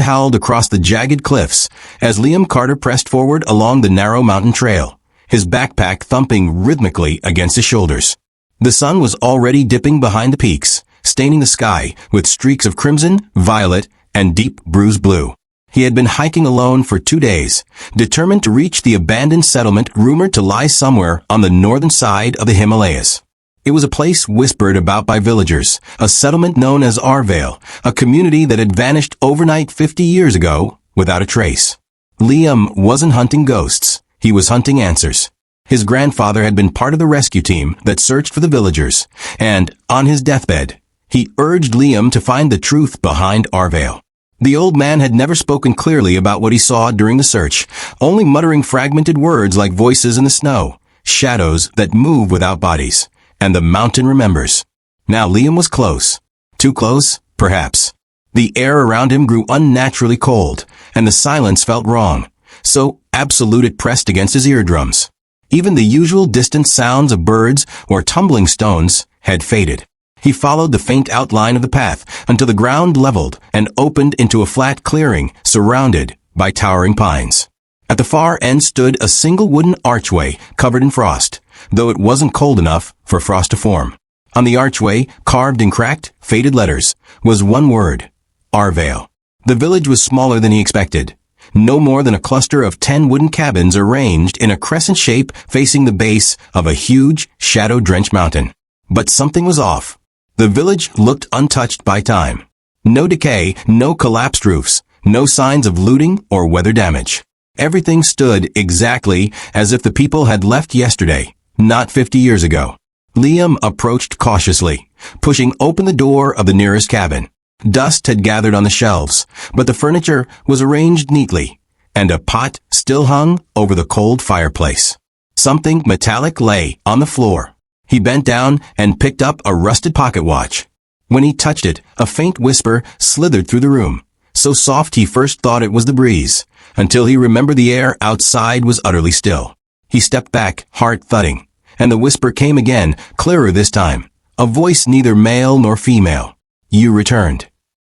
howled across the jagged cliffs as Liam Carter pressed forward along the narrow mountain trail, his backpack thumping rhythmically against his shoulders. The sun was already dipping behind the peaks, staining the sky with streaks of crimson, violet, and deep bruised blue. He had been hiking alone for 2 days, determined to reach the abandoned settlement rumored to lie somewhere on the northern side of the Himalayas. It was a place whispered about by villagers, a settlement known as Arvale, a community that had vanished overnight 50 years ago without a trace. Liam wasn't hunting ghosts, he was hunting answers. His grandfather had been part of the rescue team that searched for the villagers, and, on his deathbed, he urged Liam to find the truth behind Arvale. The old man had never spoken clearly about what he saw during the search, only muttering fragmented words like voices in the snow, shadows that move without bodies, and the mountain remembers. Now Liam was close. Too close, perhaps. The air around him grew unnaturally cold, and the silence felt wrong, so absolute it pressed against his eardrums. Even the usual distant sounds of birds or tumbling stones had faded. He followed the faint outline of the path until the ground leveled and opened into a flat clearing surrounded by towering pines. At the far end stood a single wooden archway covered in frost, though it wasn't cold enough for frost to form. On the archway, carved in cracked, faded letters, was one word: Arvale. The village was smaller than he expected. No more than a cluster of 10 wooden cabins arranged in a crescent shape facing the base of a huge, shadow-drenched mountain. But something was off. The village looked untouched by time. No decay, no collapsed roofs, no signs of looting or weather damage. Everything stood exactly as if the people had left yesterday, not 50 years ago. Liam approached cautiously, pushing open the door of the nearest cabin. Dust had gathered on the shelves, but the furniture was arranged neatly, and a pot still hung over the cold fireplace. Something metallic lay on the floor. He bent down and picked up a rusted pocket watch. When he touched it, a faint whisper slithered through the room, so soft he first thought it was the breeze, until he remembered the air outside was utterly still. He stepped back, heart thudding, and the whisper came again, clearer this time, a voice neither male nor female. "You returned."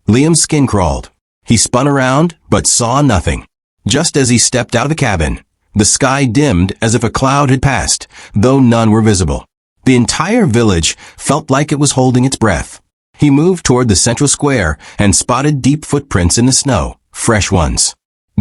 Liam's skin crawled. He spun around, but saw nothing. Just as he stepped out of the cabin, the sky dimmed as if a cloud had passed, though none were visible. The entire village felt like it was holding its breath. He moved toward the central square and spotted deep footprints in the snow, fresh ones.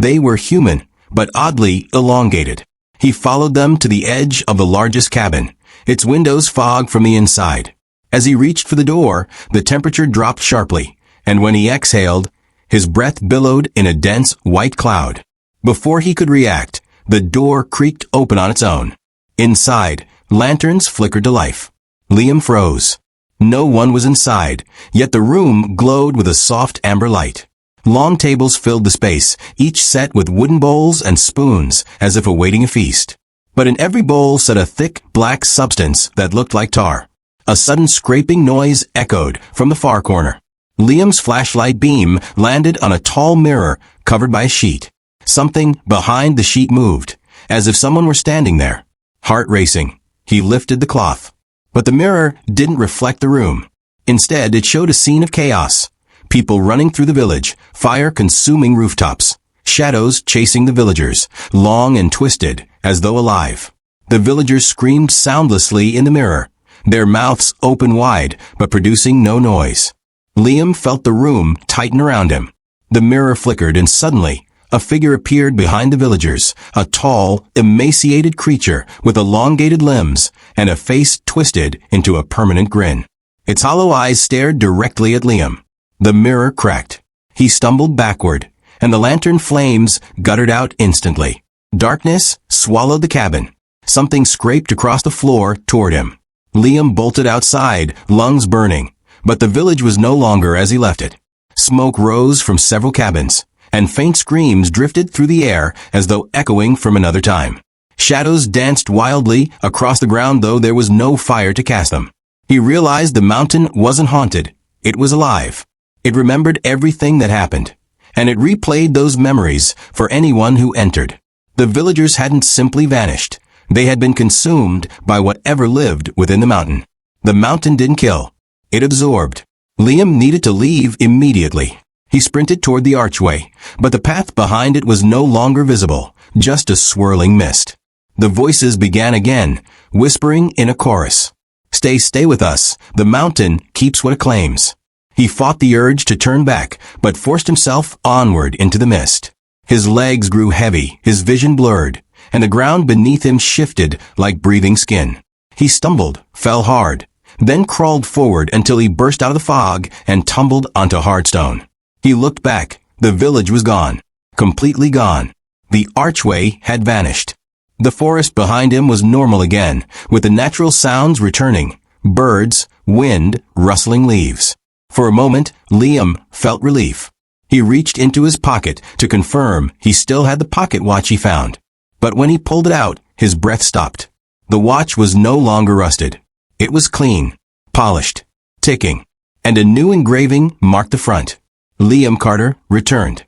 They were human, but oddly elongated. He followed them to the edge of the largest cabin, its windows fogged from the inside. As he reached for the door, the temperature dropped sharply, and when he exhaled, his breath billowed in a dense white cloud. Before he could react, the door creaked open on its own. Inside, lanterns flickered to life. Liam froze. No one was inside, yet the room glowed with a soft amber light. Long tables filled the space, each set with wooden bowls and spoons, as if awaiting a feast. But in every bowl sat a thick, black substance that looked like tar. A sudden scraping noise echoed from the far corner. Liam's flashlight beam landed on a tall mirror covered by a sheet. Something behind the sheet moved, as if someone were standing there. Heart racing, he lifted the cloth. But the mirror didn't reflect the room. Instead, it showed a scene of chaos. People running through the village, fire consuming rooftops, shadows chasing the villagers, long and twisted, as though alive. The villagers screamed soundlessly in the mirror, their mouths open wide, but producing no noise. Liam felt the room tighten around him. The mirror flickered, and suddenly, a figure appeared behind the villagers, a tall, emaciated creature with elongated limbs and a face twisted into a permanent grin. Its hollow eyes stared directly at Liam. The mirror cracked. He stumbled backward, and the lantern flames guttered out instantly. Darkness swallowed the cabin. Something scraped across the floor toward him. Liam bolted outside, lungs burning, but the village was no longer as he left it. Smoke rose from several cabins, and faint screams drifted through the air as though echoing from another time. Shadows danced wildly across the ground, though there was no fire to cast them. He realized the mountain wasn't haunted. It was alive. It remembered everything that happened, and it replayed those memories for anyone who entered. The villagers hadn't simply vanished. They had been consumed by whatever lived within the mountain. The mountain didn't kill. It absorbed. Liam needed to leave immediately. He sprinted toward the archway, but the path behind it was no longer visible, just a swirling mist. The voices began again, whispering in a chorus. Stay with us. The mountain keeps what it claims. He fought the urge to turn back, but forced himself onward into the mist. His legs grew heavy, his vision blurred, and the ground beneath him shifted like breathing skin. He stumbled, fell hard, then crawled forward until he burst out of the fog and tumbled onto hard stone. He looked back. The village was gone. Completely gone. The archway had vanished. The forest behind him was normal again, with the natural sounds returning. Birds, wind, rustling leaves. For a moment, Liam felt relief. He reached into his pocket to confirm he still had the pocket watch he found. But when he pulled it out, his breath stopped. The watch was no longer rusted. It was clean, polished, ticking, and a new engraving marked the front. Liam Carter returned.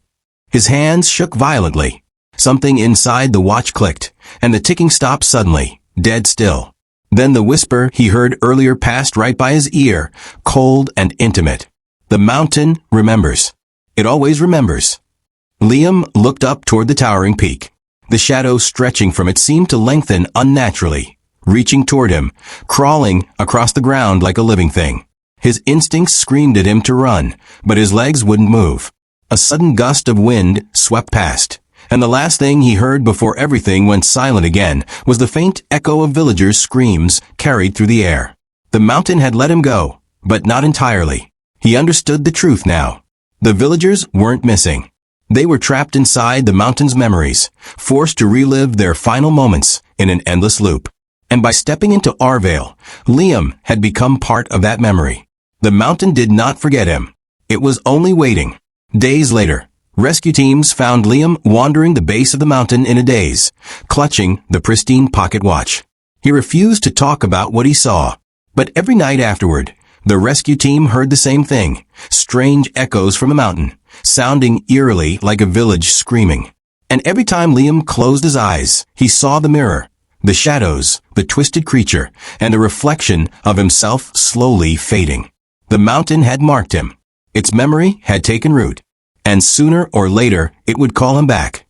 His hands shook violently. Something inside the watch clicked, and the ticking stopped suddenly, dead still. Then the whisper he heard earlier passed right by his ear, cold and intimate. The mountain remembers. It always remembers. Liam looked up toward the towering peak. The shadow stretching from it seemed to lengthen unnaturally, reaching toward him, crawling across the ground like a living thing. His instincts screamed at him to run, but his legs wouldn't move. A sudden gust of wind swept past, and the last thing he heard before everything went silent again was the faint echo of villagers' screams carried through the air. The mountain had let him go, but not entirely. He understood the truth now. The villagers weren't missing. They were trapped inside the mountain's memories, forced to relive their final moments in an endless loop. And by stepping into Arvale, Liam had become part of that memory. The mountain did not forget him. It was only waiting. Days later, rescue teams found Liam wandering the base of the mountain in a daze, clutching the pristine pocket watch. He refused to talk about what he saw, but every night afterward, the rescue team heard the same thing, strange echoes from the mountain, sounding eerily like a village screaming. And every time Liam closed his eyes, he saw the mirror, the shadows, the twisted creature, and the reflection of himself slowly fading. The mountain had marked him. Its memory had taken root, and sooner or later it would call him back.